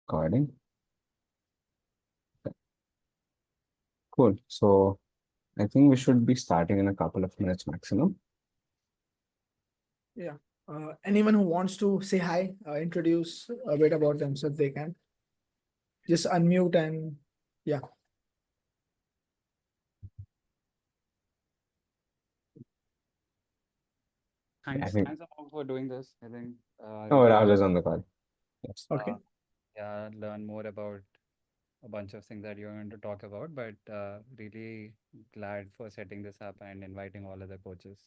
Recording. Cool. So I think we should be starting in a couple of minutes maximum. Yeah. Anyone who wants to say hi, introduce a bit about themselves, they can just unmute and yeah. I Thanks, think. thanks Amogh, for doing this. I think Oh, really, Rahul is on the call. Yes. Okay. yeah, learn more about a bunch of things that you're going to talk about, but really glad for setting this up and inviting all other coaches.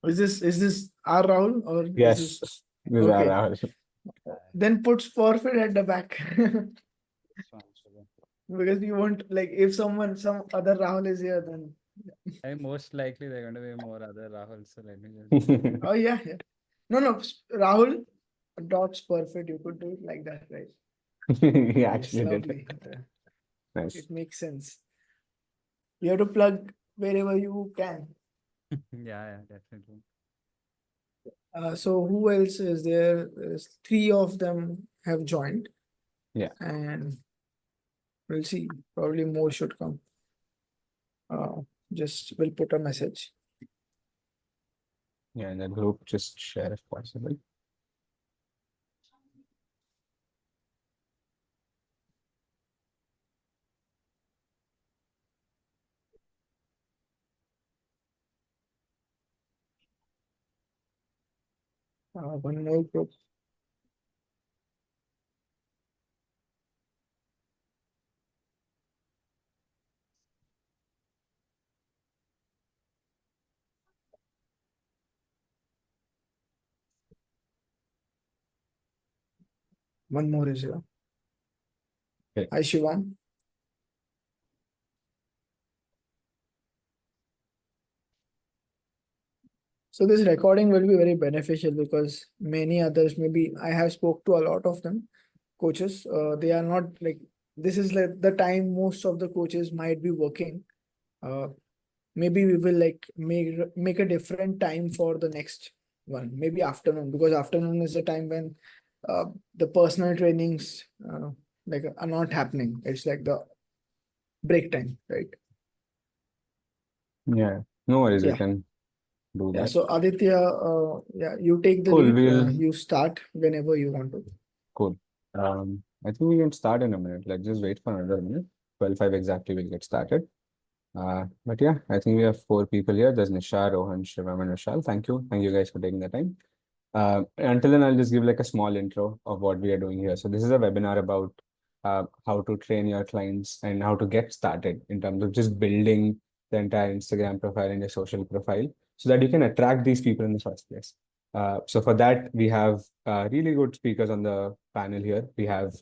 Is this our Rahul or Yes. is this This is okay? Rahul. Then put SpurFit at the back. Sure. Because we won't like if some other Rahul is here, then Most likely they're going to be more other Rahul, so let me just. oh yeah. No, Rahul dot SpurFit, you could do it like that, right? He Yes, actually did. lovely. Nice. It makes sense. You have to plug wherever you can. Yeah, definitely. So who else is there? There's three of them have joined. Yeah. And we'll see. Probably more should come. Just we'll put a message. Yeah, in the group, just share if possible. One more group. One more is here. Okay. Hi, Shivam. So this recording will be very beneficial because many others, maybe I have spoke to a lot of them, coaches. They are not like this is like the time most of the coaches might be working. Maybe we will like make a different time for the next one, maybe afternoon, because afternoon is the time when the personal trainings like are not happening. It's like the break time, right? Yeah. No worries. We Yeah. can do Yeah. that. So Aditya, yeah, you take the Cool. lead. We'll. You start whenever you want to. Cool. I think we can start in a minute. Let's just wait for another minute. 12:05 exactly, we'll get started. But yeah, I think we have four people here. There's Nisha, Rohan, Shivam, and Vishal. Thank you. Thank you guys for taking the time. Until then, I'll just give like a small intro of what we are doing here. So this is a webinar about how to train your clients and how to get started in terms of just building the entire Instagram profile and your social profile so that you can attract these people in the first place. So for that, we have really good speakers on the panel here. We have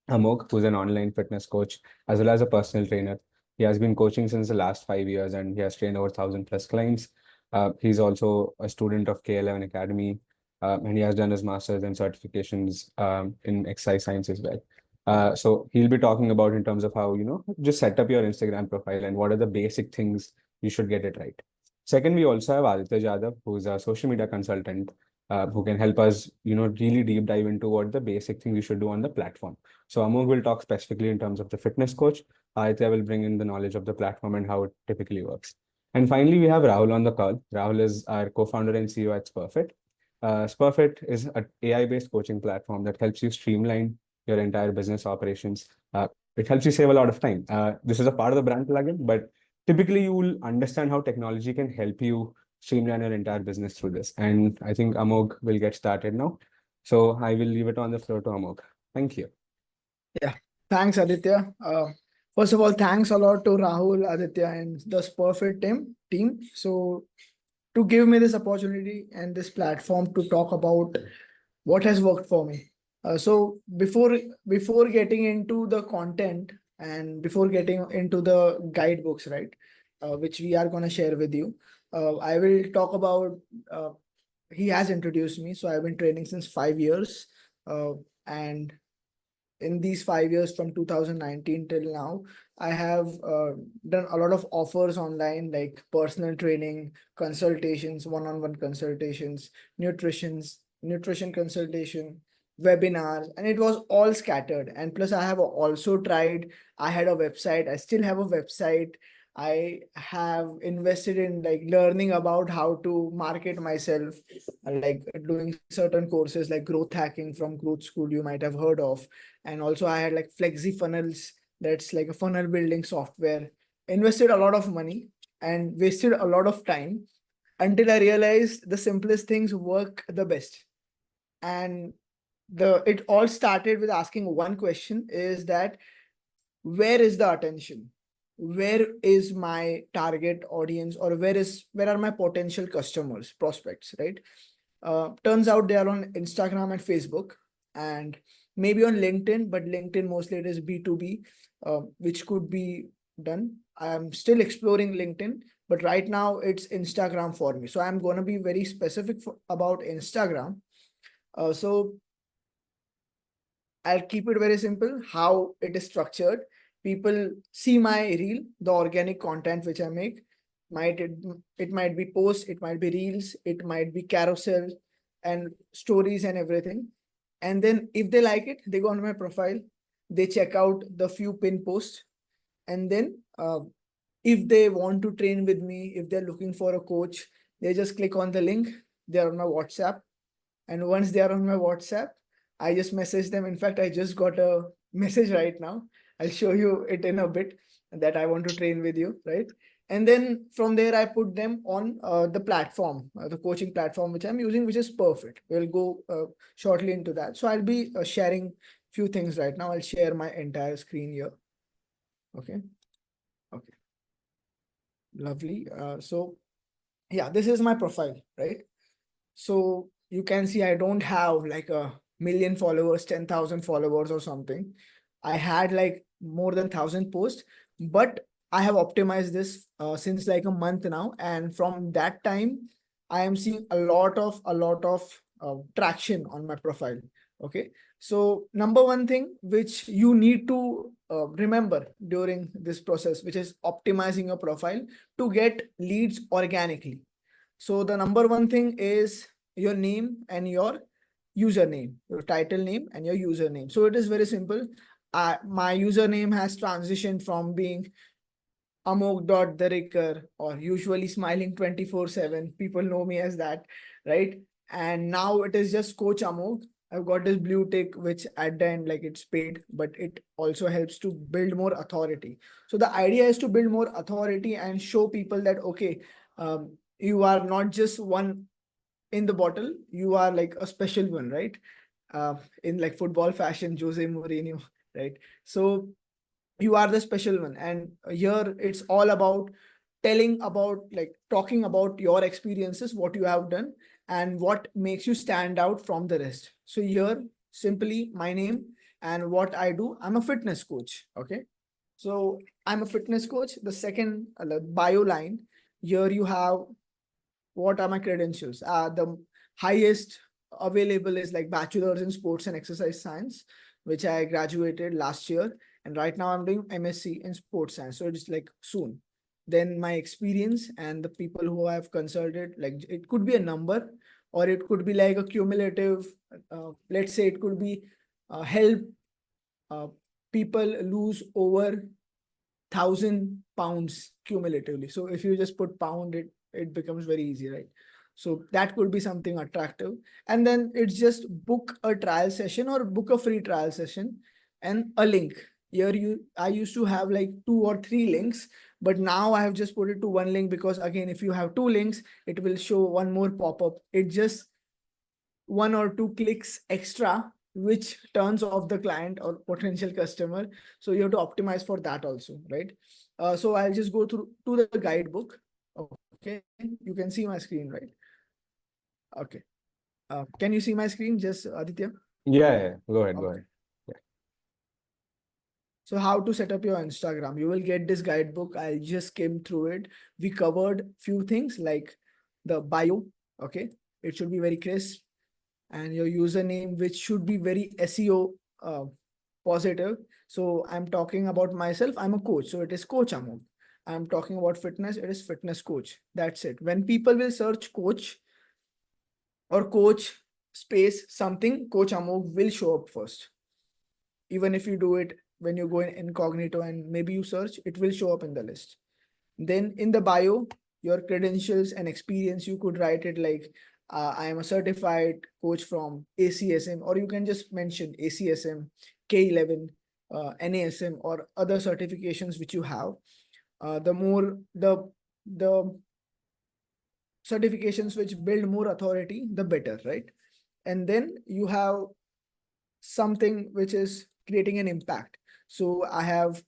Amogh, who's an online fitness coach, as well as a personal trainer. He has been coaching since the last 5 years and he has trained over 1,000+ clients. He's also a student of K11 Academy and he has done his master's and certifications in exercise science as well. So he'll be talking about in terms of how, just set up your Instagram profile and what are the basic things you should get it right. Second, we also have Aditya Jadhav, who's a social media consultant who can help us, really deep dive into what the basic things you should do on the platform. So Amogh will talk specifically in terms of the fitness coach. Aditya will bring in the knowledge of the platform and how it typically works. And finally, we have Rahul on the call. Rahul is our co-founder and CEO at SpurFit. SpurFit is an AI-based coaching platform that helps you streamline your entire business operations. It helps you save a lot of time. This is a part of the brand plugin, but typically you will understand how technology can help you streamline your entire business through this. And I think Amogh will get started now. So I will leave it on the floor to Amogh. Thank you. Yeah. Thanks, Aditya. First of all, thanks a lot to Rahul, Aditya, and the SpurFit team. So to give me this opportunity and this platform to talk about what has worked for me. So before getting into the content and before getting into the guidebooks, right, which we are going to share with you, I will talk about. He has introduced me, so I've been training since 5 years, and in these 5 years from 2019 till now, I have done a lot of offers online like personal training, consultations, one-on-one consultations, nutrition consultation, webinars, and it was all scattered. And plus I have also tried, I had a website, I still have a website. I have invested in like learning about how to market myself, like doing certain courses like growth hacking from Growth School, you might have heard of. And also I had like Flexi Funnels, that's like a funnel building software. Invested a lot of money and wasted a lot of time until I realized the simplest things work the best. And it all started with asking one question, is that where is the attention? Where is my target audience, or where are my potential customers, prospects, right? Turns out they are on Instagram and Facebook, and maybe on LinkedIn, but LinkedIn mostly it is B2B, which could be done. I'm still exploring LinkedIn, but right now it's Instagram for me. So I'm going to be very specific about Instagram. So I'll keep it very simple how it is structured. People see my reel, the organic content which I make. It might be posts, it might be reels, it might be carousel and stories and everything. And then if they like it, they go on my profile, they check out the few pin posts, and then if they want to train with me, if they're looking for a coach, they just click on the link. They're on my WhatsApp, and once they are on my WhatsApp, I just message them. In fact, I just got a message right now. I'll show you it in a bit, that I want to train with you, right? And then from there, I put them on the platform, the coaching platform, which I'm using, which is SpurFit. We'll go shortly into that. So I'll be sharing few things right now. I'll share my entire screen here. Okay. Okay. Lovely. So yeah, this is my profile, right? So you can see I don't have like a million followers, 10,000 followers or something. I had like more than 1,000 posts, but I have optimized this since like a month now. And from that time, I am seeing a lot of traction on my profile. Okay. So number one thing which you need to remember during this process, which is optimizing your profile to get leads organically. So the number one thing is your name and your username, your title name and your username. So it is very simple. My username has transitioned from being Amogh.Dericker or usually smiling 24/7. People know me as that, right? And now it is just Coach Amogh. I've got this blue tick, which at the end, like it's paid, but it also helps to build more authority. So the idea is to build more authority and show people that, okay, you are not just one in the bottle, you are like a special one, right? In like football fashion, Jose Mourinho, right? So you are the special one. And here it's all about talking about your experiences, what you have done, and what makes you stand out from the rest. So here, simply my name and what I do. I'm a fitness coach. Okay. So I'm a fitness coach. The second bio line, here you have what are my credentials. The highest available is like bachelor's in sports and exercise science, which I graduated last year. And right now I'm doing MSc in sports science. So it's like soon. Then my experience and the people who I've consulted, like it could be a number, or it could be like a cumulative, let's say it could be help uh, people lose over 1,000 pounds cumulatively. So if you just put pound, it becomes very easy, right? So that could be something attractive. And then it's just book a trial session or book a free trial session and a link. Here I used to have like 2 or 3 links, but now I have just put it to one link, because again, if you have 2 links, it will show one more pop-up. It just 1 or 2 clicks extra, which turns off the client or potential customer. So you have to optimize for that also, right? So I'll just go through to the guidebook. Okay, you can see my screen, right? Okay. Can you see my screen, just Aditya? Yeah. Go ahead. Go Okay. ahead. So how to set up your Instagram. You will get this guidebook. I just skim through it. We covered few things like the bio. Okay. It should be very crisp, and your username, which should be very SEO positive. So I'm talking about myself. I'm a coach. So it is Coach Amogh. I'm talking about fitness. It is fitness coach. That's it. When people will search coach or coach space something, Coach Amogh will show up first. Even if you do it when you go in incognito and maybe you search, it will show up in the list. Then in the bio, your credentials and experience, you could write it like, I am a certified coach from ACSM, or you can just mention ACSM, K11, NASM, or other certifications which you have. The more the certifications which build more authority, the better, right? And then you have something which is creating an impact. So I have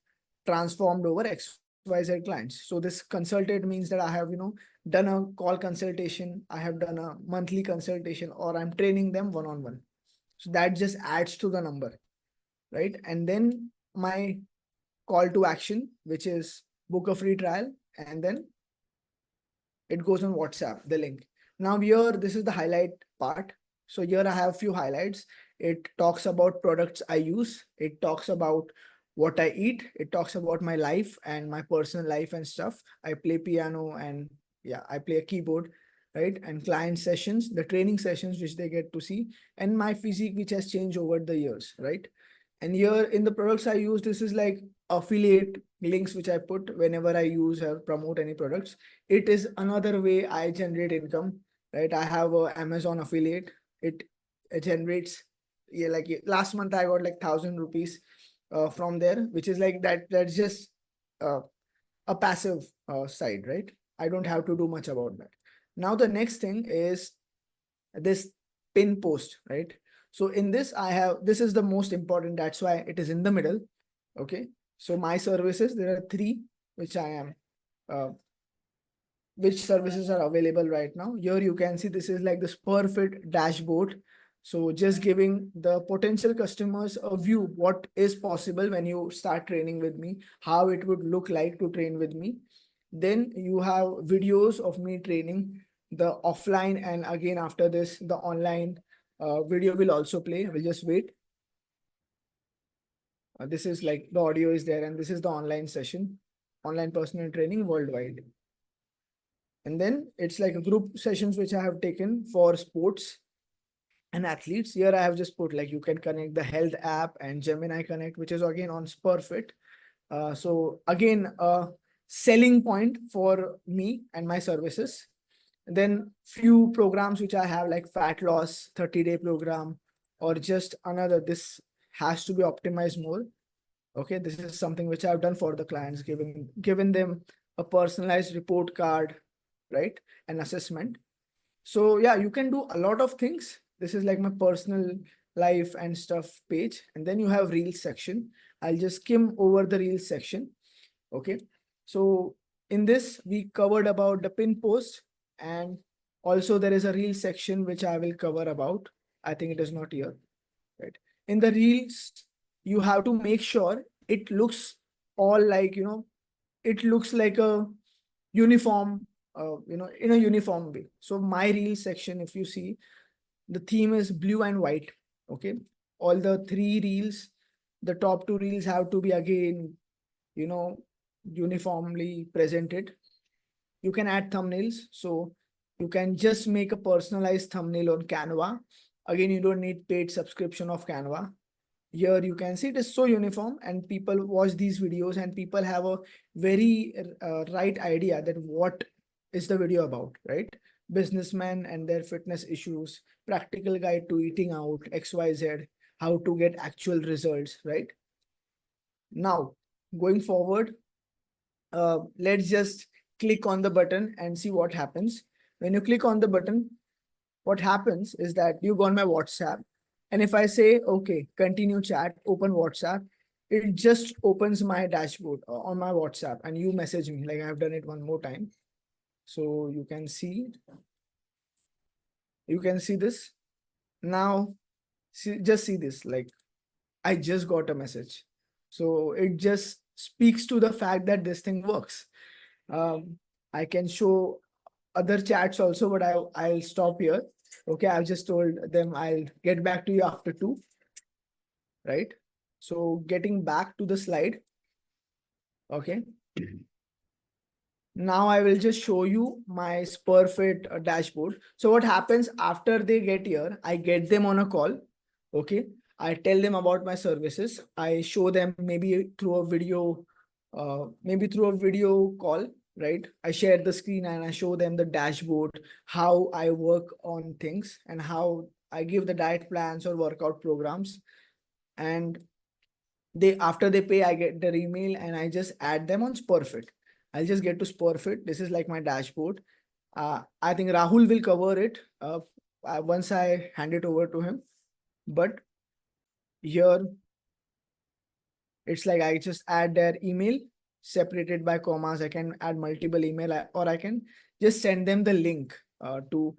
transformed over XYZ clients. So this consulted means that I have, done a call consultation, I have done a monthly consultation, or I'm training them one-on-one. So that just adds to the number, right? And then my call to action, which is book a free trial, and then it goes on WhatsApp, the link. Now here, this is the highlight part. So here I have a few highlights. It talks about products I use. It talks about what I eat. It talks about my life and my personal life and stuff. I play piano and yeah, I play a keyboard, right? And client sessions, the training sessions which they get to see, and my physique which has changed over the years, right? And here in the products I use, this is like affiliate links which I put whenever I use or promote any products. It is another way I generate income, right? I have a Amazon affiliate. It generates, yeah, like last month I got like 1,000 rupees from there, which is like that's just a passive side, right? I don't have to do much about that. Now the next thing is this pin post, right? So in this this is the most important, that's why it is in the middle. Okay, so my services, there are three which I am which services are available right now. Here you can see this is like the SpurFit dashboard. So just giving the potential customers a view what is possible when you start training with me, how it would look like to train with me. Then you have videos of me training, the offline, and again after this the online video will also play. We'll just wait. This is like the audio is there, and this is the online session, online personal training worldwide. And then it's like a group sessions which I have taken for sports and athletes. Here I have just put like you can connect the health app and Gemini Connect, which is again on SpurFit. So again, a selling point for me and my services. And then few programs which I have like fat loss 30-day program, or just another, this has to be optimized more. Okay, this is something which I've done for the clients, given them a personalized report card, right? An assessment. So yeah, you can do a lot of things. This is like my personal life and stuff page. And then you have Reels section. I'll just skim over the Reels section. Okay. So in this, we covered about the pin post, and also there is a Reel section which I will cover about. I think it is not here, right? In the Reels, you have to make sure it looks all like, it looks like a uniform, in a uniform way. So my Reel section, if you see, the theme is blue and white. Okay. All the three Reels, the top two Reels have to be again, uniformly presented. You can add thumbnails. So you can just make a personalized thumbnail on Canva. Again, you don't need paid subscription of Canva. Here you can see it is so uniform, and people watch these videos and people have a very right idea that what is the video about, right? Businessmen and their fitness issues, practical guide to eating out, XYZ, how to get actual results, right? Now, going forward, let's just click on the button and see what happens. When you click on the button, what happens is that you go on my WhatsApp. And if I say, okay, continue chat, open WhatsApp, it just opens my dashboard on my WhatsApp, and you message me. Like I've done it one more time. So you can see this. Now, just see this, like I just got a message. So it just speaks to the fact that this thing works. I can show other chats also, but I'll stop here. Okay, I've just told them I'll get back to you after 2, right? So getting back to the slide. Okay. now I will just show you my SpurFit dashboard. So what happens after they get here, I get them on a call. Okay. I tell them about my services. I show them maybe through a video, call, right? I share the screen and I show them the dashboard, how I work on things and how I give the diet plans or workout programs. And they, after they pay, I get their email and I just add them on SpurFit. I'll just get to SpurFit. This is like my dashboard. I think Rahul will cover it once I hand it over to him. But here, it's like I just add their email separated by commas. I can add multiple email or I can just send them the link to,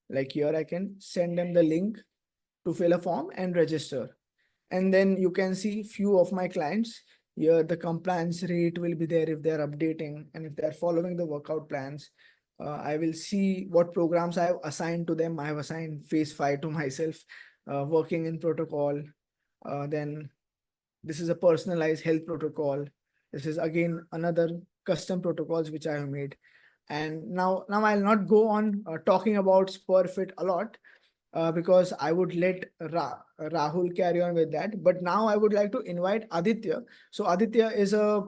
like here, I can send them the link to fill a form and register. And then you can see few of my clients here. The compliance rate will be there if they're updating and if they're following the workout plans. I will see what programs I have assigned to them. I have assigned phase 5 to myself, working in protocol. Then this is a personalized health protocol. This is again another custom protocols which I have made. And now I'll not go on talking about SpurFit a lot, because I would let Rahul carry on with that. But now I would like to invite Aditya. So Aditya is a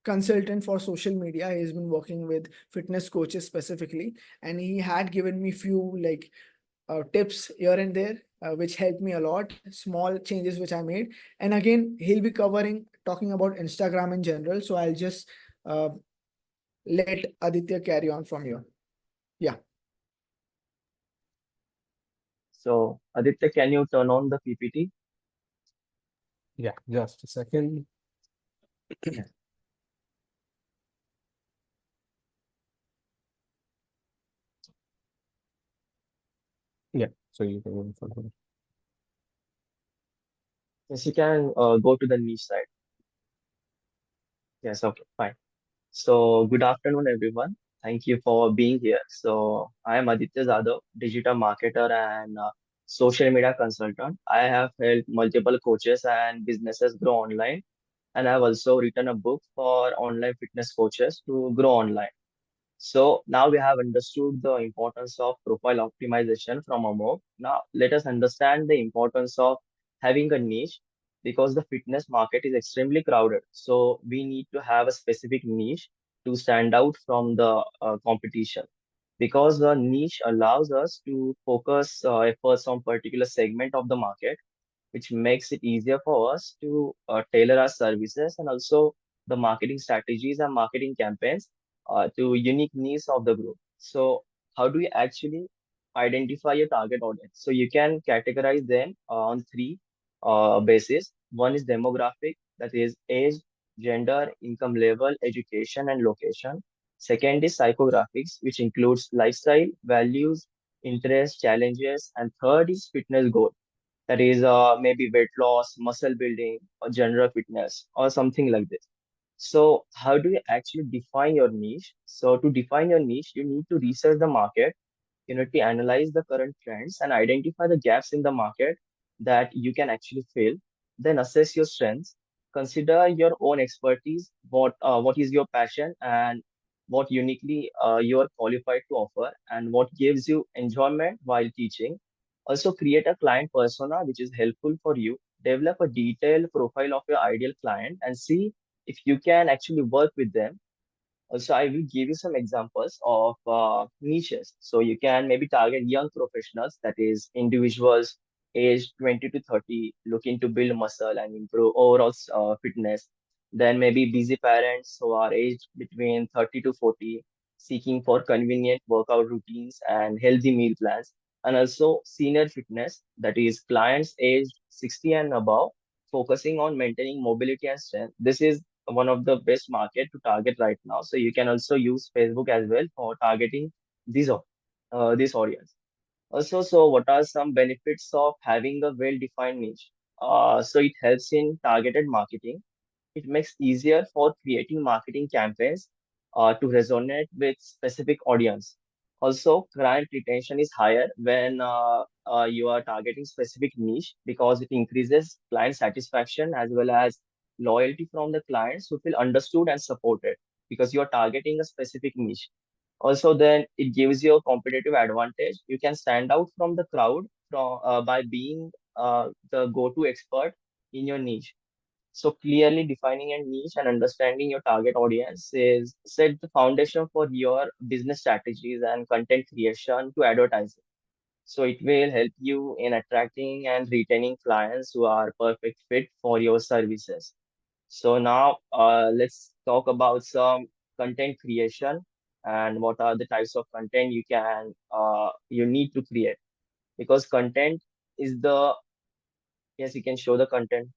consultant for social media. He's been working with fitness coaches specifically, and he had given me few like tips here and there, which helped me a lot. Small changes which I made, and again he'll be talking about Instagram in general. So I'll just let Aditya carry on from here. Yeah. So, Aditya, can you turn on the PPT? Yeah, just a second. Yeah, so you can go for Yes, you can go to the niche side. Yes, okay, fine. So, good afternoon, everyone. Thank you for being here. So, I am Aditya Zadav, digital marketer and social media consultant. I have helped multiple coaches and businesses grow online, and I have also written a book for online fitness coaches to grow online. So now we have understood the importance of profile optimization from Amogh. Now let us understand the importance of having a niche because the fitness market is extremely crowded. So we need to have a specific niche to stand out from the competition because the niche allows us to focus efforts on particular segment of the market, which makes it easier for us to tailor our services and also the marketing strategies and marketing campaigns to unique needs of the group. So, how do you actually identify your target audience? So, you can categorize them on three bases. One is demographic, that is age, gender, income level, education, and location. Second is psychographics, which includes lifestyle, values, interests, challenges, and third is fitness goal, that is maybe weight loss, muscle building, or general fitness, or something like this. So, how do you actually define your niche? So, to define your niche, you need to research the market, you need to analyze the current trends and identify the gaps in the market that you can actually fill. Then assess your strengths, consider your own expertise, what is your passion, and what uniquely you are qualified to offer, and what gives you enjoyment while teaching. Also, create a client persona which is helpful for you. Develop a detailed profile of your ideal client and see if you can actually work with them. Also, I will give you some examples of niches. So you can maybe target young professionals, that is individuals aged 20 to 30 looking to build muscle and improve overall fitness. Then maybe busy parents who are aged between 30 to 40 seeking for convenient workout routines and healthy meal plans. And also senior fitness, that is clients aged 60 and above focusing on maintaining mobility and strength. This is one of the best market to target right now. So you can also use Facebook as well for targeting this audience. Also, so what are some benefits of having a well-defined niche? So it helps in targeted marketing. It makes easier for creating marketing campaigns to resonate with specific audience. Also, client retention is higher when you are targeting specific niche because it increases client satisfaction as well as loyalty from the clients who feel understood and supported. because you're targeting a specific niche. Also, then it gives you a competitive advantage. You can stand out from the crowd by being the go-to expert in your niche. So clearly defining a niche and understanding your target audience is set the foundation for your business strategies and content creation to advertising. So it will help you in attracting and retaining clients who are perfect fit for your services. So now let's talk about some content creation and what are the types of content you need to create, because content is the yes, you can show the content.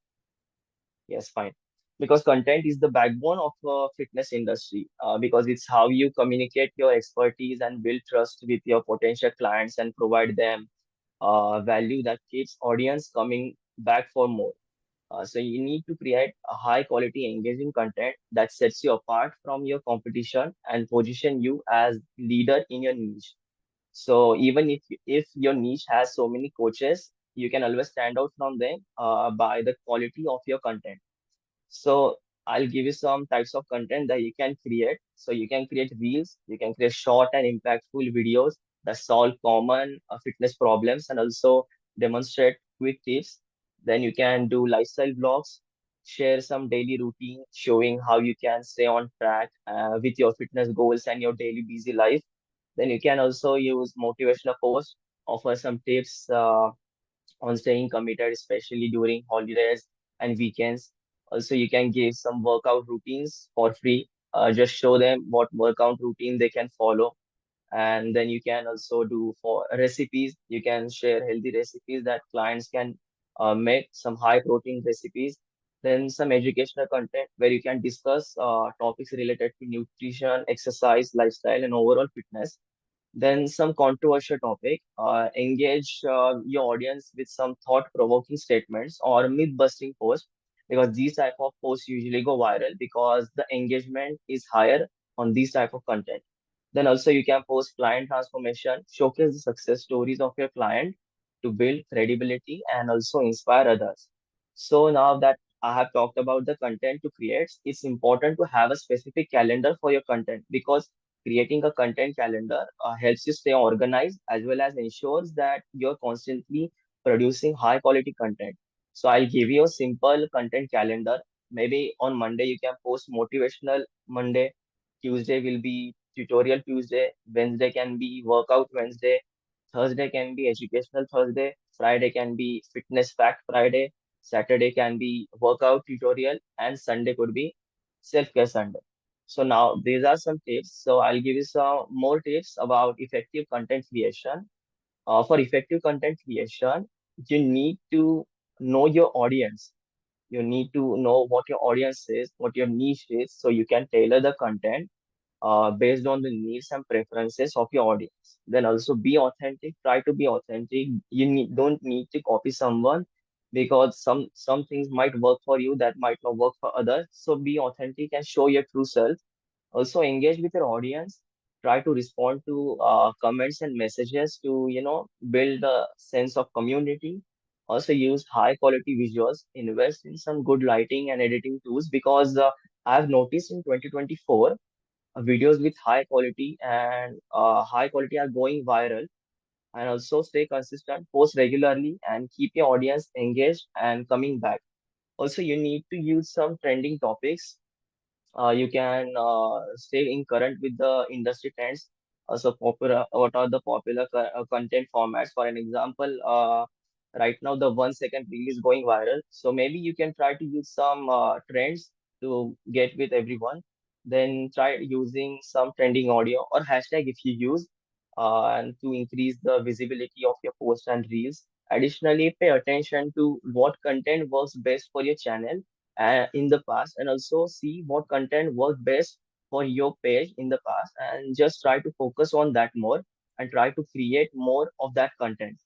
Yes, fine. Because content is the backbone of fitness industry, because it's how you communicate your expertise and build trust with your potential clients and provide them value that keeps audience coming back for more. So you need to create a high quality engaging content that sets you apart from your competition and position you as leader in your niche. So even if your niche has so many coaches, you can always stand out from them by the quality of your content. So I'll give you some types of content that you can create. So you can create reels, you can create short and impactful videos that solve common fitness problems and also demonstrate quick tips. Then you can do lifestyle vlogs, share some daily routine showing how you can stay on track with your fitness goals and your daily busy life. Then you can also use motivational posts, offer some tips on staying committed, especially during holidays and weekends. Also, you can give some workout routines for free. Just show them what workout routine they can follow. And then you can also do for recipes. You can share healthy recipes that clients can make, some high protein recipes. Then some educational content where you can discuss topics related to nutrition, exercise, lifestyle, and overall fitness. Then some controversial topic. Engage your audience with some thought-provoking statements or myth-busting posts, because these type of posts usually go viral because the engagement is higher on these type of content. Then also you can post client transformation, showcase the success stories of your client to build credibility and also inspire others. So now that I have talked about the content to create, it's important to have a specific calendar for your content, because creating a content calendar helps you stay organized as well as ensures that you're constantly producing high quality content. So I'll give you a simple content calendar. Maybe on Monday you can post motivational Monday, Tuesday will be tutorial Tuesday, Wednesday can be workout Wednesday, Thursday can be educational Thursday, Friday can be fitness fact Friday, Saturday can be workout tutorial, and Sunday could be self-care Sunday. So now these are some tips. So I'll give you some more tips about effective content creation. For effective content creation, you need to know your audience. You need to know what your audience is, what your niche is, so you can tailor the content based on the needs and preferences of your audience. Then also be authentic. Try to be authentic. Don't need to copy someone, because some things might work for you that might not work for others. So be authentic and show your true self. Also engage with your audience. Try to respond to comments and messages to build a sense of community. Also use high quality visuals. Invest in some good lighting and editing tools, because I've noticed in 2024 videos with high quality are going viral. And also stay consistent, post regularly, and keep your audience engaged and coming back. Also you need to use some trending topics. You can stay in current with the industry trends. Also popular, what are the popular content formats? For an example, right now the 1 second reel is going viral, so maybe you can try to use some trends to get with everyone. Then try using some trending audio or hashtag if you use, and to increase the visibility of your posts and reels. Additionally, pay attention to what content works best for your channel in the past, and also see what content worked best for your page in the past, and just try to focus on that more and try to create more of that content.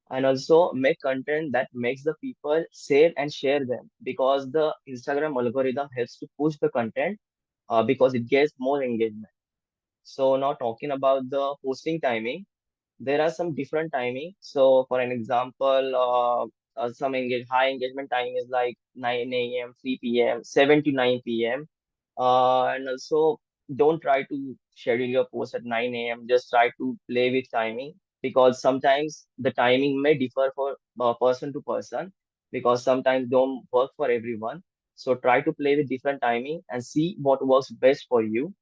And also make content that makes the people save and share them, because the Instagram algorithm helps to push the content because it gets more engagement. So now talking about the posting timing, there are some different timing. So for an example, high engagement time is like 9 a.m., 3 p.m., 7 to 9 p.m. And also don't try to schedule your post at 9 a.m. Just try to play with timing, because sometimes the timing may differ for person to person, because sometimes don't work for everyone. So try to play with different timing and see what works best for you.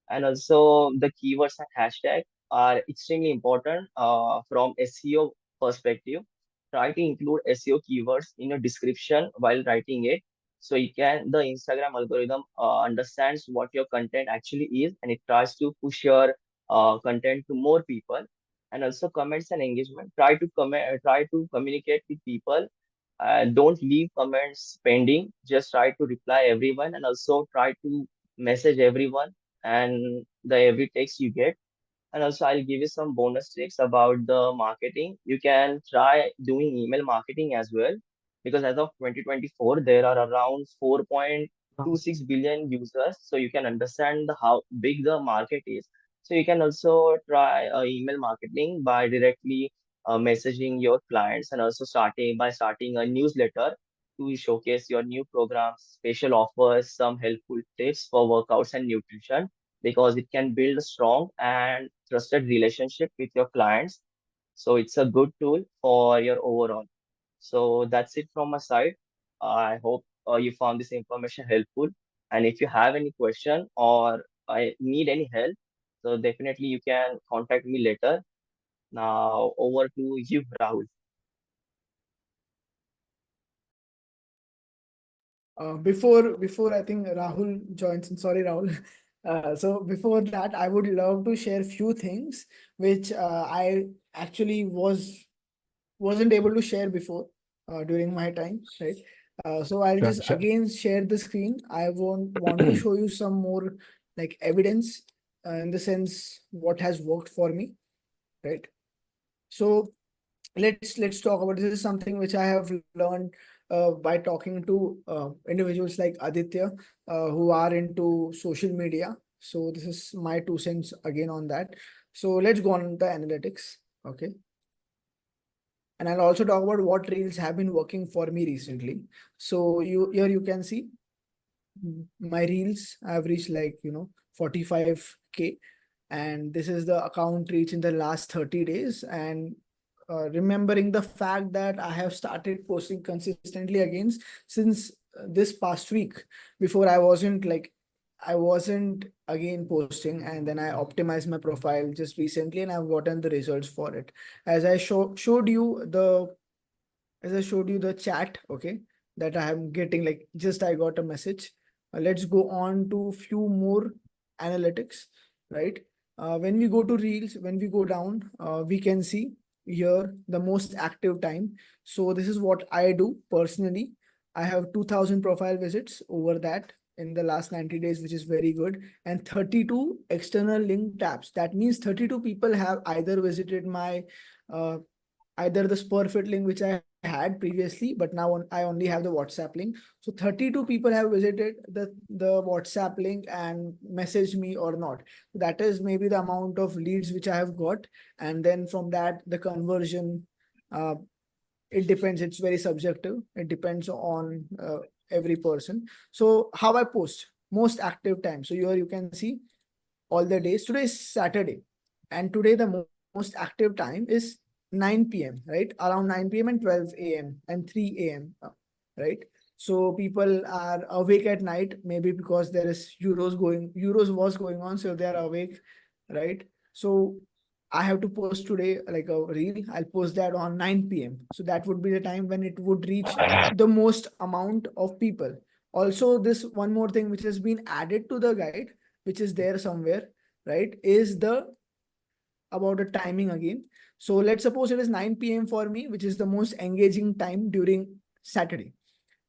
And also the keywords and hashtag are extremely important from SEO perspective. Try to include SEO keywords in your description while writing it. So you can, the Instagram algorithm understands what your content actually is, and it tries to push your content to more people. And also comments and engagement. Try to communicate with people. Don't leave comments pending. Just try to reply everyone, and also try to message everyone and the every text you get. And also, I'll give you some bonus tricks about the marketing. You can try doing email marketing as well, because as of 2024, there are around 4.26 billion users. So you can understand how big the market is. So you can also try email marketing by directly messaging your clients, and also starting a newsletter to showcase your new programs, special offers, some helpful tips for workouts and nutrition, because it can build a strong and trusted relationship with your clients. So it's a good tool for your overall. So that's it from my side. I hope you found this information helpful. And if you have any question or I need any help, so definitely you can contact me later. Now over to you, Rahul. Before I think Rahul joins in, sorry Rahul. So before that, I would love to share few things which I actually wasn't able to share before during my time, right? So I'll Sure, just sure. again share the screen. I want to show you some more like evidence in the sense what has worked for me, right? So let's talk about this. Is something which I have learned by talking to individuals like Aditya who are into social media. So this is my 2 cents again on that. So let's go on the analytics. Okay. And I'll also talk about what reels have been working for me recently. So here you can see my reels have reached like 45K, and this is the account reach in the last 30 days. And remembering the fact that I have started posting consistently again since this past week. Before I wasn't again posting, and then I optimized my profile just recently and I've gotten the results for it. As I showed you the chat, okay, that I am getting, like just I got a message. Let's go on to few more analytics, right? When we go to reels, when we go down, we can see here the most active time. So this is what I do personally. I have 2000 profile visits over that in the last 90 days, which is very good. And 32 external link taps. That means 32 people have either visited my either the SpurFit link which I had previously, but now I only have the WhatsApp link. So 32 people have visited the WhatsApp link and messaged me or not. That is maybe the amount of leads which I have got. And then from that, the conversion, uh, it depends. It's very subjective. It depends on every person. So how I post, most active time. So here you can see all the days. Today is Saturday, and today the most active time is 9 p.m., right? Around 9 p.m. and 12 a.m. and 3 a.m., right? So people are awake at night, maybe because there is Euros was going on, so they are awake, right? So I have to post today like a reel. I'll post that on 9 p.m. So that would be the time when it would reach the most amount of people. Also, this one more thing which has been added to the guide, which is there somewhere, right, is the about the timing again. So let's suppose it is 9 p.m. for me, which is the most engaging time during Saturday.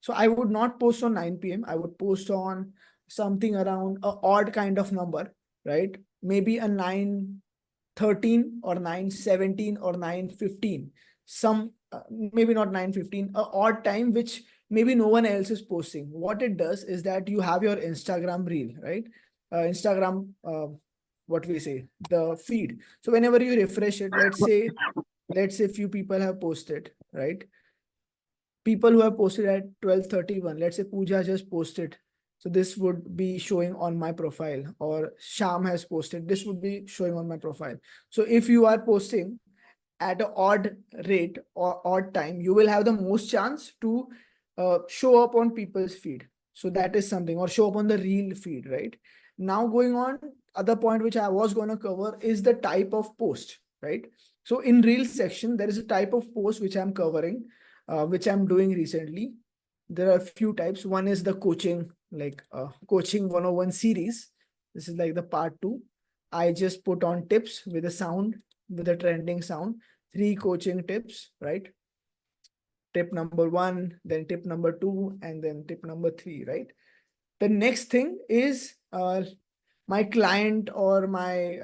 So I would not post on 9 p.m. I would post on something around a odd kind of number, right? Maybe a 9:13 or 9:17 or 9:15. Some maybe not 9:15, a odd time which maybe no one else is posting. What it does is that you have your Instagram reel, right? Instagram, what we say, the feed. So whenever you refresh it, let's say few people have posted, right? People who have posted at 12:31, let's say Pooja just posted So this would be showing on my profile, or Sham has posted, this would be showing on my profile. So if you are posting at an odd rate or odd time, you will have the most chance to show up on people's feed. So that is something, or show up on the reel feed, right? Now going on, other point which I was going to cover is the type of post, right? So in reel section, there is a type of post which I'm covering, which I'm doing recently. There are a few types. One is the coaching, like coaching 101 series. This is like the part 2. I just put on tips with a sound, with a trending sound, 3 coaching tips, right? Tip number 1, then tip number 2, and then tip number 3, right? The next thing is my client, or my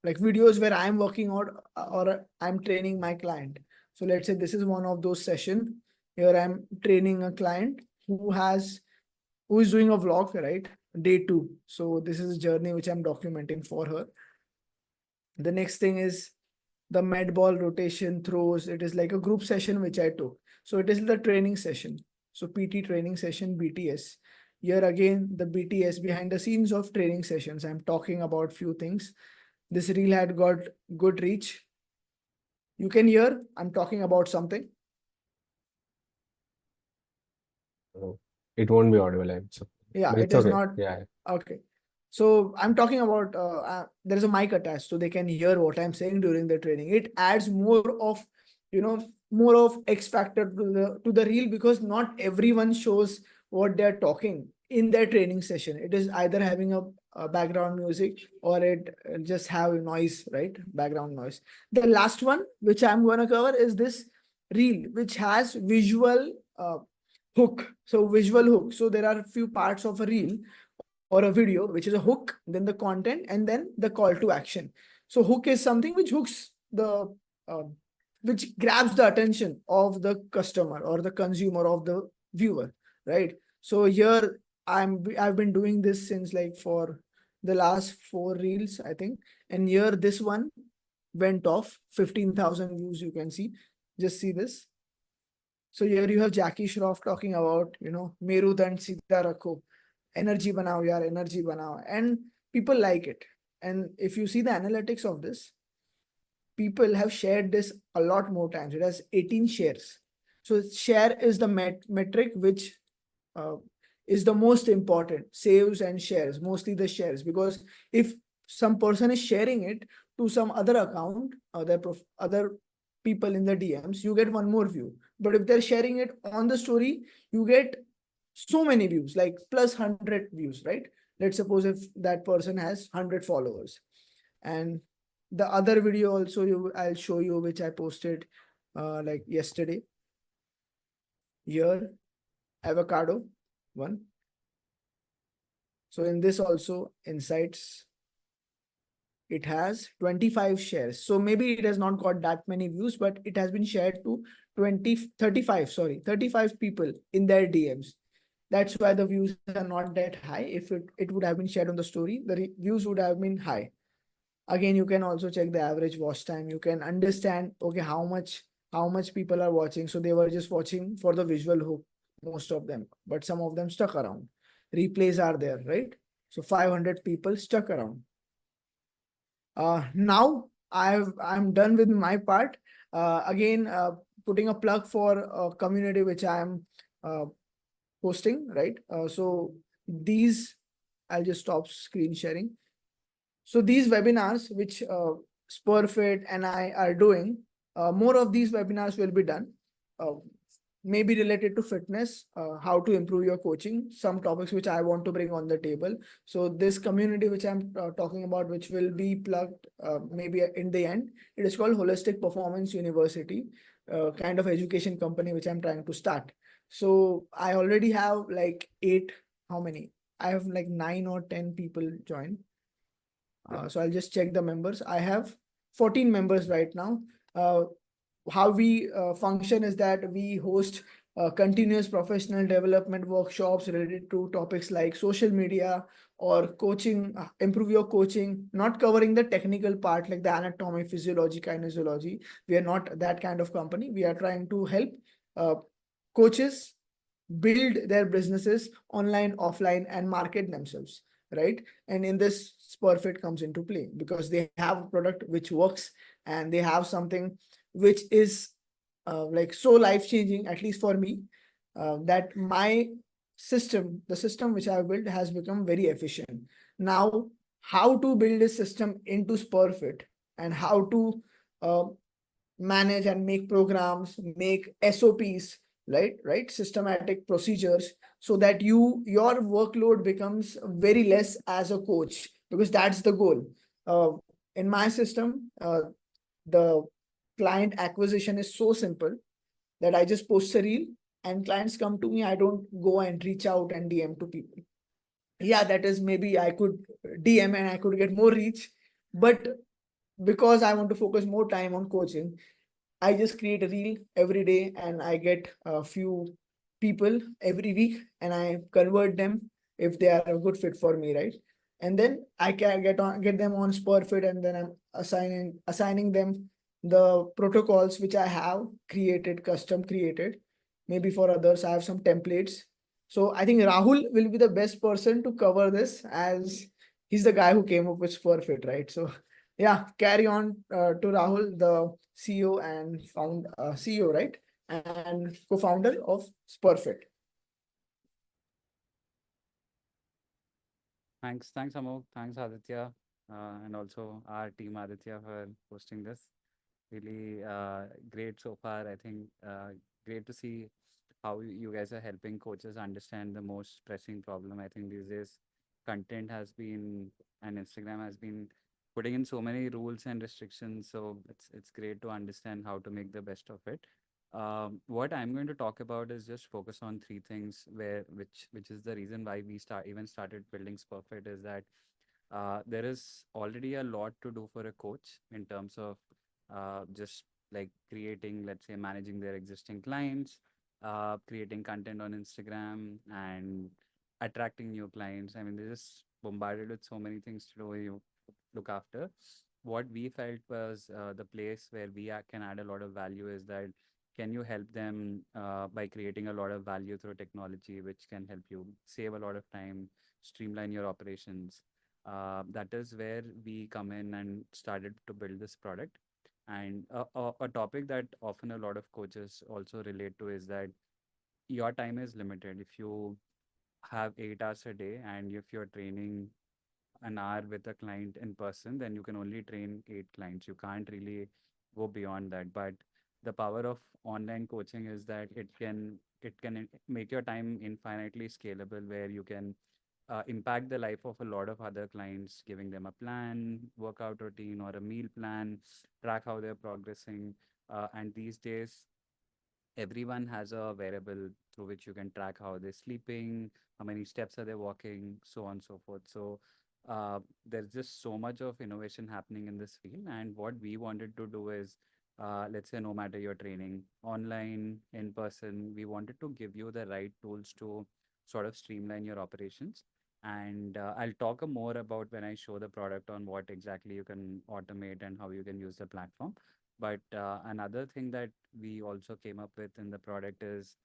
like videos where I'm working on, or I'm training my client. So let's say this is one of those sessions. Here I'm training a client who is doing a vlog, right? Day 2. So this is a journey which I'm documenting for her. The next thing is the med ball rotation throws. It is like a group session which I took. So it is the training session. So PT training session, BTS. Here again, the BTS, behind the scenes of training sessions. I'm talking about few things. This reel had got good reach. You can hear I'm talking about something. It won't be audible, Yeah, but it it's is okay. not. Yeah. Okay. So I'm talking about there is a mic attached, so they can hear what I'm saying during the training. It adds more of, more of X factor to the reel, because not everyone shows what they're talking in their training session. It is either having a background music, or it just have noise, right? Background noise. The last one which I'm going to cover is this reel, which has visual hook. So visual hook. So there are a few parts of a reel or a video, which is a hook, then the content, and then the call to action. So hook is something which hooks the, which grabs the attention of the customer or the consumer, of the viewer, right? So here I've been doing this since like for the last 4 reels, I think. And here this one went off 15,000 views. You can see, just see this. So here you have Jackie Shroff talking about, Merudand Sida Rakho, energy banao yaar, energy banao, and people like it. And if you see the analytics of this, people have shared this a lot more times. It has 18 shares. So share is the metric which uh, is the most important. Saves and shares, mostly the shares, because if some person is sharing it to some other account, other people in the DMs, you get one more view. But if they're sharing it on the story, you get so many views, like plus 100 views, right? Let's suppose if that person has 100 followers. And the other video also, I'll show you, which I posted like yesterday. Here, avocado one. So in this also, insights, it has 25 shares. So maybe it has not got that many views, but it has been shared to 35 people in their DMs. That's why the views are not that high. If it would have been shared on the story, the views would have been high. Again, you can also check the average watch time. You can understand, okay, how much people are watching. So they were just watching for the visual hook, most of them, but some of them stuck around. Replays are there, right? So 500 people stuck around. Now I'm done with my part. Again, putting a plug for a community which I'm hosting, right? So these, I'll just stop screen sharing. So these webinars, which SpurFit and I are doing, more of these webinars will be done. Maybe related to fitness, how to improve your coaching, some topics which I want to bring on the table. So this community which I'm talking about, which will be plugged maybe in the end, it is called Holistic Performance University, kind of education company which I'm trying to start. So I already have like 8, how many? I have like 9 or 10 people join. So I'll just check the members. I have 14 members right now. How we function is that we host continuous professional development workshops related to topics like social media or coaching, improve your coaching, not covering the technical part like the anatomy, physiology, kinesiology. We are not that kind of company. We are trying to help coaches build their businesses online, offline, and market themselves, right? And in this, SpurFit comes into play because they have a product which works, and they have something which is like so life changing, at least for me, that my the system which I have built has become very efficient. Now, how to build a system into SpurFit and how to uh, manage and make programs, make SOPs, right, systematic procedures, so that your workload becomes very less as a coach, because that's the goal. uh, in my system, the client acquisition is so simple that I just post a reel and clients come to me. I don't go and reach out and DM to people. Yeah, that is, maybe I could DM and I could get more reach, but because I want to focus more time on coaching, I just create a reel every day and I get a few people every week and I convert them if they are a good fit for me, right? And then I can get them on SpurFit, and then I'm assigning them the protocols which I have created, custom created. Maybe for others, I have some templates. So I think Rahul will be the best person to cover this, as he's the guy who came up with SpurFit, right? So yeah, carry on to Rahul, the CEO and CEO, right? And co-founder of SpurFit. Thanks, Amogh. Thanks, Aditya, and also our team, Aditya, for hosting this. Really great so far. I think great to see how you guys are helping coaches understand the most pressing problem. I think these days content has been and Instagram has been putting in so many rules and restrictions. So it's great to understand how to make the best of it. What I'm going to talk about is just focus on three things which is the reason why we started building SpurFit, is that there is already a lot to do for a coach in terms of just like creating, let's say, managing their existing clients, creating content on Instagram, and attracting new clients. I mean, they're just bombarded with so many things to do, you look after. What we felt was the place where can add a lot of value is that can you help them by creating a lot of value through technology, which can help you save a lot of time, streamline your operations. That is where we come in and started to build this product. And a topic that often a lot of coaches also relate to is that your time is limited. If you have 8 hours a day and if you're training an hour with a client in person, then you can only train 8 clients. You can't really go beyond that. But the power of online coaching is that it can make your time infinitely scalable, where you can impact the life of a lot of other clients, giving them a plan, workout routine, or a meal plan, track how they're progressing. And these days, everyone has a variable through which you can track how they're sleeping, how many steps are they walking, so on and so forth. So there's just so much of innovation happening in this field. And what we wanted to do is, let's say, no matter you're training online, in person, we wanted to give you the right tools to sort of streamline your operations. And I'll talk more about when I show the product on what exactly you can automate and how you can use the platform. But another thing that we also came up with in the product is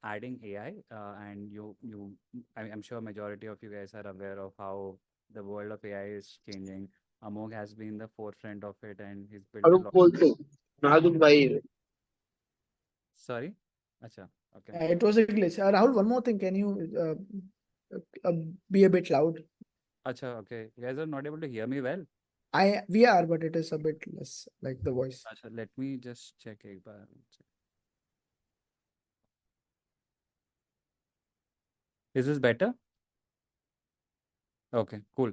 adding AI. And I'm sure majority of you guys are aware of how the world of AI is changing. Amog has been the forefront of it, and he's built a Arup lot. बोलते नागुन भाई Sorry? Acha, okay. It was a glitch. Rahul, one more thing. Can you uh, be a bit loud? Acha, okay. You guys are not able to hear me well. We are, but it is a bit less, like the voice. Acha, let me just check. एक बार. Is this better? Okay, cool.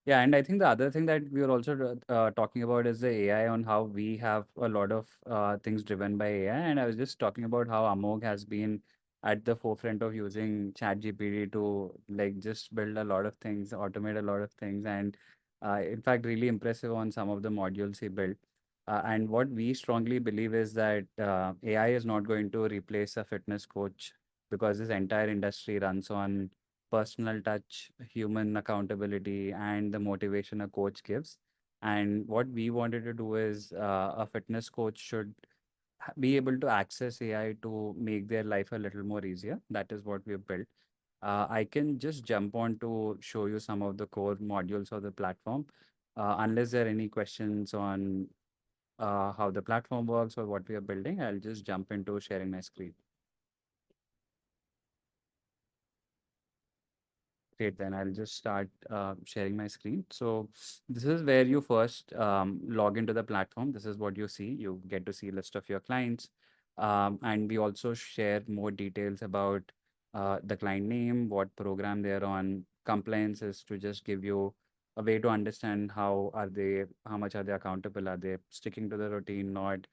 Yeah, and I think the other thing that we were also talking about is the AI, on how we have a lot of things driven by AI. And I was just talking about how Amog has been at the forefront of using ChatGPT to like just build a lot of things, automate a lot of things, and in fact, really impressive on some of the modules he built. And what we strongly believe is that AI is not going to replace a fitness coach, because this entire industry runs on personal touch, human accountability, and the motivation a coach gives. And what we wanted to do is a fitness coach should be able to access AI to make their life a little more easier. That is what we've built. I can just jump on to show you some of the core modules of the platform. Unless there are any questions on how the platform works or what we are building, I'll just jump into sharing my screen. Great, then I'll just start sharing my screen. So this is where you first log into the platform. This is what you see. You get to see a list of your clients. And we also share more details about the client name, what program they're on. Compliance is to just give you a way to understand how much are they accountable? Are they sticking to the routine, not?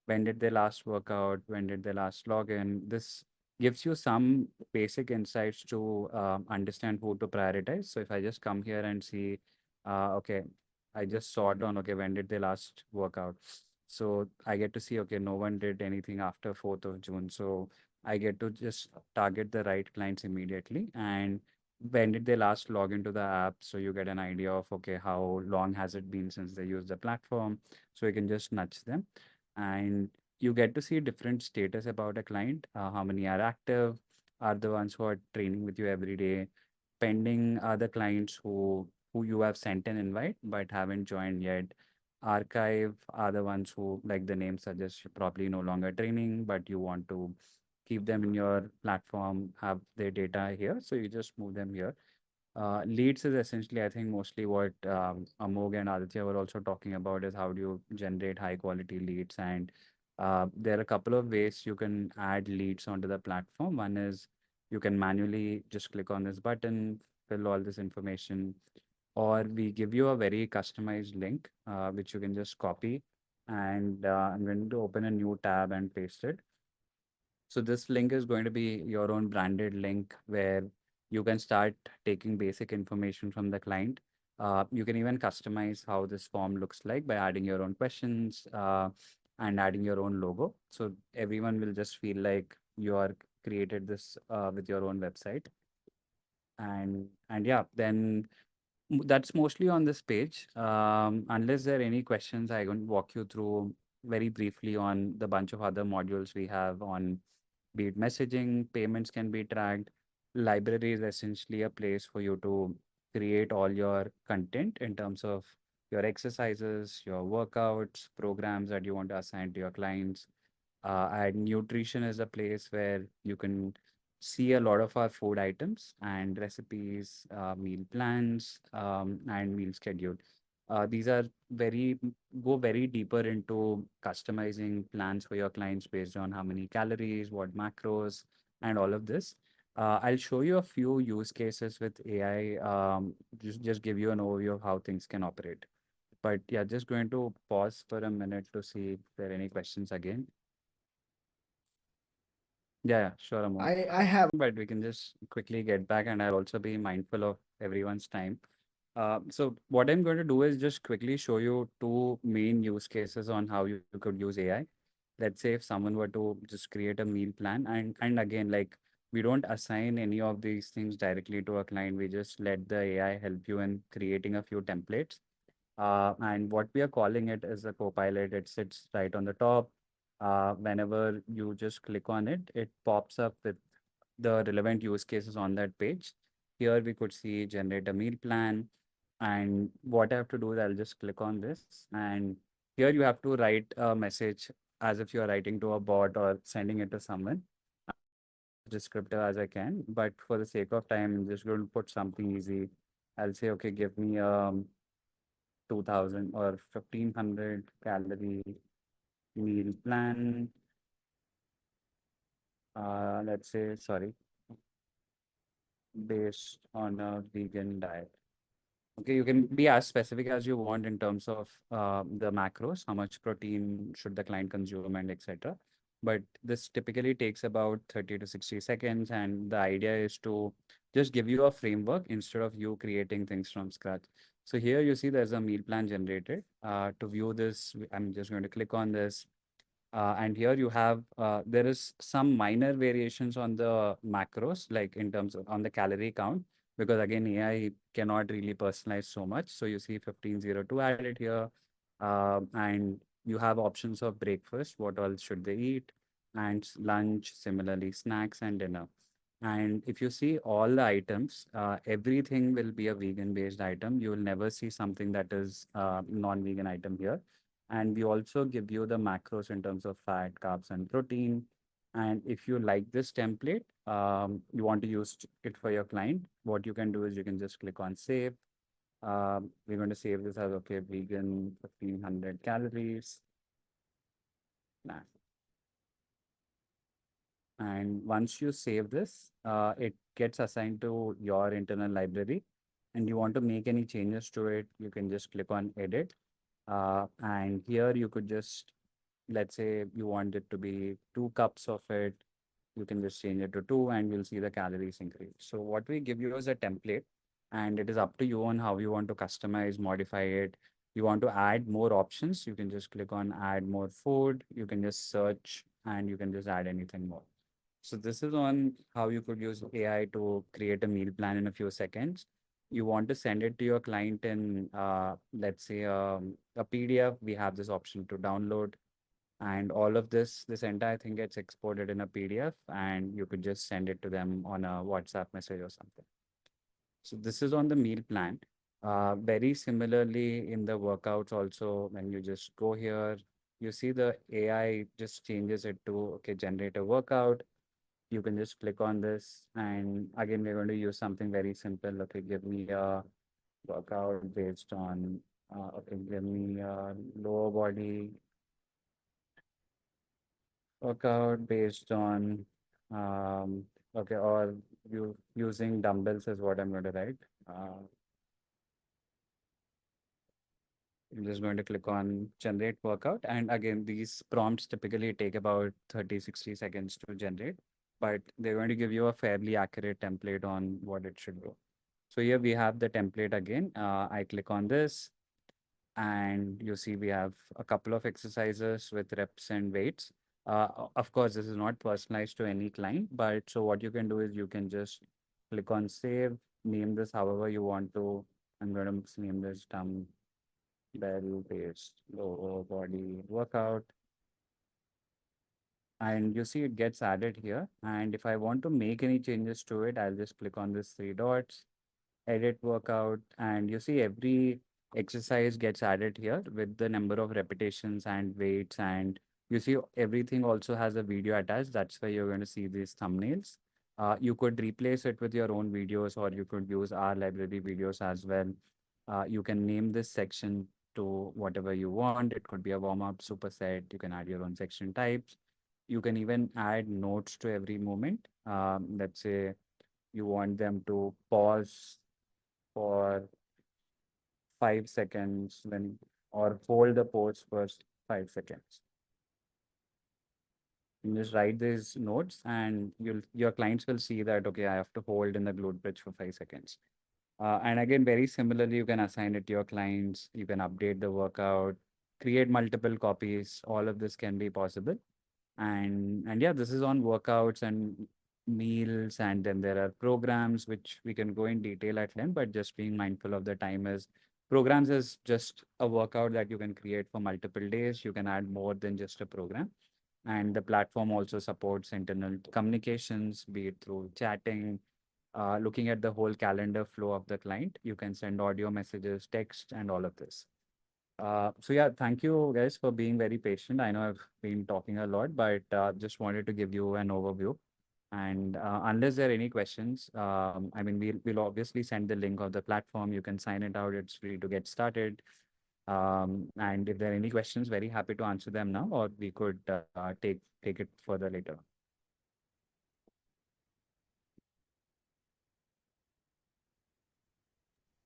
When did they last work out? When did they last log in? This gives you some basic insights to understand who to prioritize. So if I just come here and see, okay, I just sort on, okay, when did they last work out? So I get to see, okay, no one did anything after 4th of June. So I get to just target the right clients immediately. And when did they last log into the app? So you get an idea of, okay, how long has it been since they used the platform? So you can just nudge them. And you get to see different status about a client, how many are active, are the ones who are training with you every day. Pending are the clients who you have sent an invite but haven't joined yet. Archive are the ones who, like the name suggests, you're probably no longer training, but you want to keep them in your platform, have their data here, so you just move them here. Leads is essentially, I think, mostly what Amogh and Aditya were also talking about, is how do you generate high quality leads. And there are a couple of ways you can add leads onto the platform. One is you can manually just click on this button, fill all this information, or we give you a very customized link, which you can just copy. And I'm going to open a new tab and paste it. So this link is going to be your own branded link where you can start taking basic information from the client. You can even customize how this form looks like by adding your own questions and adding your own logo. So everyone will just feel like you are created this with your own website. And yeah, then that's mostly on this page. Unless there are any questions, I'm going to walk you through very briefly on the bunch of other modules we have on, be it messaging, payments can be tracked. Library is essentially a place for you to create all your content in terms of your exercises, your workouts, programs that you want to assign to your clients. And nutrition is a place where you can see a lot of our food items and recipes, meal plans, and meal schedule. These are go very deeper into customizing plans for your clients based on how many calories, what macros, and all of this. I'll show you a few use cases with AI, just give you an overview of how things can operate. But yeah, just going to pause for a minute to see if there are any questions again. Yeah, sure, Amol. I have. But we can just quickly get back, and I'll also be mindful of everyone's time. So what I'm going to do is just quickly show you two main use cases on how you could use AI. Let's say if someone were to just create a meal plan, and again, like, we don't assign any of these things directly to a client. We just let the AI help you in creating a few templates. And what we are calling it is a copilot. It sits right on the top. Whenever you just click on it, it pops up with the relevant use cases on that page. Here we could see generate a meal plan. And what I have to do is I'll just click on this. And here you have to write a message as if you're writing to a bot or sending it to someone. I'll try to be as descriptive as I can, but for the sake of time, I'm just going to put something easy. I'll say, okay, give me 2000 or 1500 calorie meal plan. Let's say, sorry, based on a vegan diet. Okay, you can be as specific as you want in terms of the macros, how much protein should the client consume, and etc. But this typically takes about 30 to 60 seconds, and the idea is to just give you a framework instead of you creating things from scratch. So here you see there's a meal plan generated. To view this, I'm just going to click on this. And here you have, there is some minor variations on the macros, like in terms of on the calorie count, because again, AI cannot really personalize so much. So you see 1502 added here. And you have options of breakfast, what all should they eat, and lunch, similarly snacks and dinner. And if you see all the items, everything will be a vegan-based item. You will never see something that is non-vegan item here. And we also give you the macros in terms of fat, carbs, and protein. And if you like this template, you want to use it for your client, what you can do is you can just click on save. We're going to save this as okay, vegan 1500 calories. Nah. And once you save this, it gets assigned to your internal library. And you want to make any changes to it, you can just click on edit. And here you could just, let's say you want it to be 2 cups of it, you can just change it to 2 and you'll see the calories increase. So what we give you is a template, and it is up to you on how you want to customize, modify it. You want to add more options, you can just click on add more food, you can just search and you can just add anything more. So this is on how you could use AI to create a meal plan in a few seconds. You want to send it to your client in, let's say, a PDF. We have this option to download, and all of this entire thing gets exported in a PDF, and you could just send it to them on a WhatsApp message or something. So this is on the meal plan. Very similarly in the workouts also, when you just go here, you see the AI just changes it to, okay, generate a workout. You can just click on this, and again, we're going to use something very simple. Okay, give me a workout based on, okay, give me a lower body workout based on, um, okay, or you using dumbbells is what I'm going to write. I'm just going to click on generate workout. And again, these prompts typically take about 30-60 seconds to generate, but they're going to give you a fairly accurate template on what it should do. So here we have the template again. I click on this, and you see we have a couple of exercises with reps and weights. Of course, this is not personalized to any client, but so what you can do is you can just click on save, name this however you want to. I'm going to name this dumbbell-based lower body workout. And you see it gets added here. And if I want to make any changes to it, I'll just click on this 3 dots, edit workout, and you see every exercise gets added here with the number of repetitions and weights. And you see everything also has a video attached. That's why you're going to see these thumbnails. You could replace it with your own videos, or you could use our library videos as well. You can name this section to whatever you want. It could be a warm-up, superset. You can add your own section types. You can even add notes to every moment. Let's say you want them to pause for 5 seconds when, or hold the pose for 5 seconds. You just write these notes, and your clients will see that, okay, I have to hold in the glute bridge for 5 seconds. And again, very similarly, you can assign it to your clients. You can update the workout, create multiple copies. All of this can be possible. And yeah, this is on workouts and meals, and then there are programs which we can go in detail at length, but just being mindful of the time is programs is just a workout that you can create for multiple days. You can add more than just a program. And the platform also supports internal communications, be it through chatting, looking at the whole calendar flow of the client. You can send audio messages, text, and all of this. So yeah, thank you guys for being very patient. I know I've been talking a lot, but just wanted to give you an overview. And unless there are any questions, I mean, we'll obviously send the link of the platform. You can sign it out. It's free to get started. And if there are any questions, very happy to answer them now, or we could take it further later.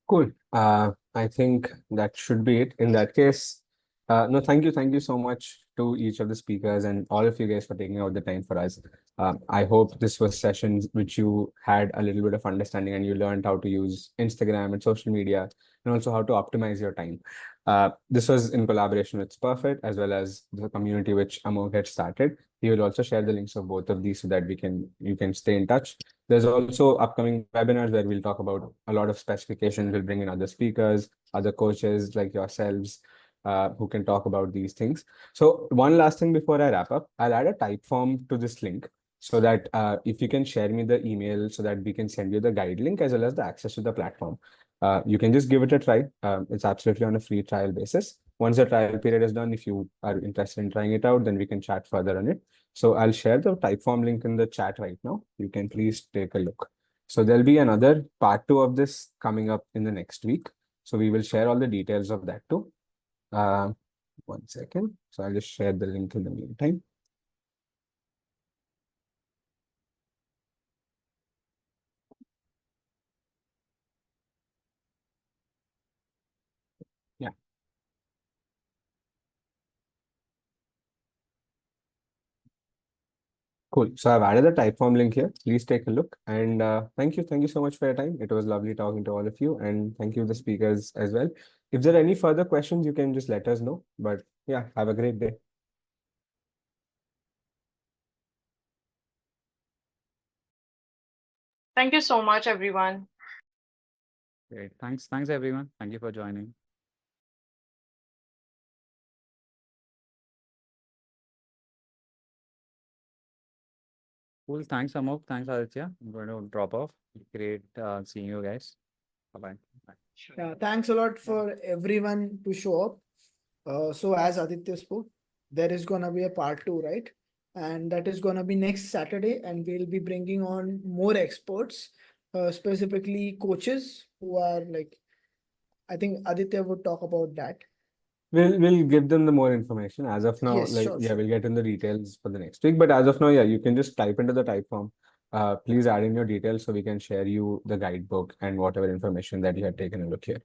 Cool. I think that should be it. In that case, no, thank you so much to each of the speakers and all of you guys for taking out the time for us. I hope this was sessions which you had a little bit of understanding and you learned how to use Instagram and social media, and also how to optimize your time. This was in collaboration with SpurFit as well as the community which Amogh had started. We will also share the links of both of these so that you can stay in touch. There's also upcoming webinars where we'll talk about a lot of specifications. We'll bring in other speakers, other coaches like yourselves, who can talk about these things. So one last thing before I wrap up, I'll add a type form to this link so that if you can share me the email so that we can send you the guide link as well as the access to the platform. You can just give it a try. It's absolutely on a free trial basis. Once the trial period is done, if you are interested in trying it out, then we can chat further on it. So I'll share the Typeform link in the chat right now. You can please take a look. So there'll be another part 2 of this coming up in the next week. So we will share all the details of that too. 1 second. So I'll just share the link in the meantime. Yeah. Cool. So I've added the Typeform link here. Please take a look. And thank you. Thank you so much for your time. It was lovely talking to all of you. And thank you, the speakers as well. If there are any further questions, you can just let us know. But yeah, have a great day. Thank you so much, everyone. Great. Thanks, everyone. Thank you for joining. Cool. Thanks, Amogh. Thanks, Aditya. I'm going to drop off. Great seeing you guys. Bye-bye. Bye. Yeah, thanks a lot for everyone to show up. So as Aditya spoke, there is gonna be a part 2, right? And that is gonna be next Saturday, and we'll be bringing on more experts, specifically coaches who are like, I think Aditya would talk about that. We'll give them the more information. As of now, Yes, like sure, yeah, sure. we'll get in the details for the next week. But as of now, yeah, you can just type into the type form. Please add in your details so we can share you the guidebook and whatever information that you had taken a look here.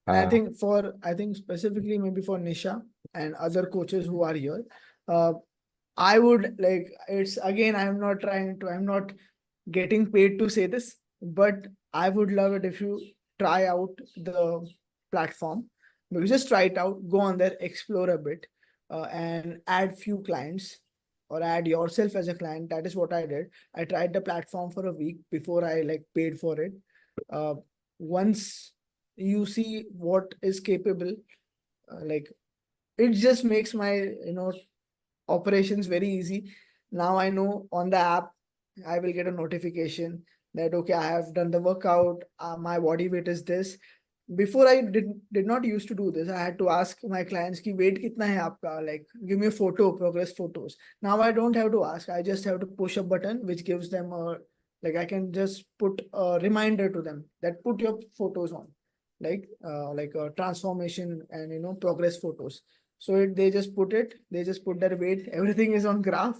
I think specifically maybe for Nisha and other coaches who are here, I would like, it's again, I'm not getting paid to say this, but I would love it if you try out the platform. Maybe just try it out, go on there, explore a bit, and add few clients or add yourself as a client. That is what I did. I tried the platform for a week before I like paid for it. Once you see what is capable, like it just makes my operations very easy. Now I know on the app I will get a notification that okay, I have done the workout, my body weight is this. Before I did not used to do this. I had to ask my clients ki weight kitna hai aapka, like give me a photo, progress photos. Now I don't have to ask, I just have to push a button which gives them a, like I can just put a reminder to them that put your photos on, like a transformation and progress photos. So they just put it, they just put their weight, everything is on graph.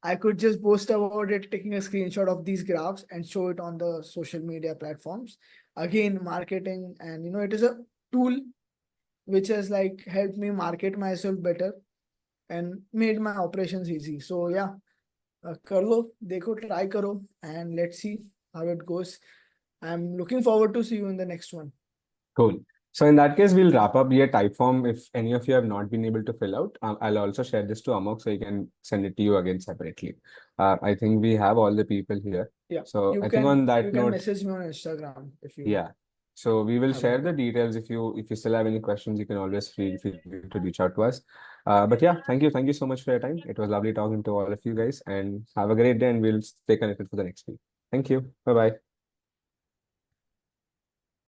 I could just post about it, taking a screenshot of these graphs and show it on the social media platforms. Again, marketing, and it is a tool which has like helped me market myself better and made my operations easy. So yeah, kar lo, dekho, try karo, and let's see how it goes. I'm looking forward to see you in the next one. Cool. So in that case, we'll wrap up your type form. If any of you have not been able to fill out, I'll also share this to Amogh so you can send it to you again separately. I think we have all the people here. Yeah. So I think on that you can note, message me on Instagram if you yeah. So we will have share any the details. If you still have any questions, you can always feel free to reach out to us. But yeah, thank you so much for your time. It was lovely talking to all of you guys, and have a great day, and we'll stay connected for the next week. Thank you. Bye bye.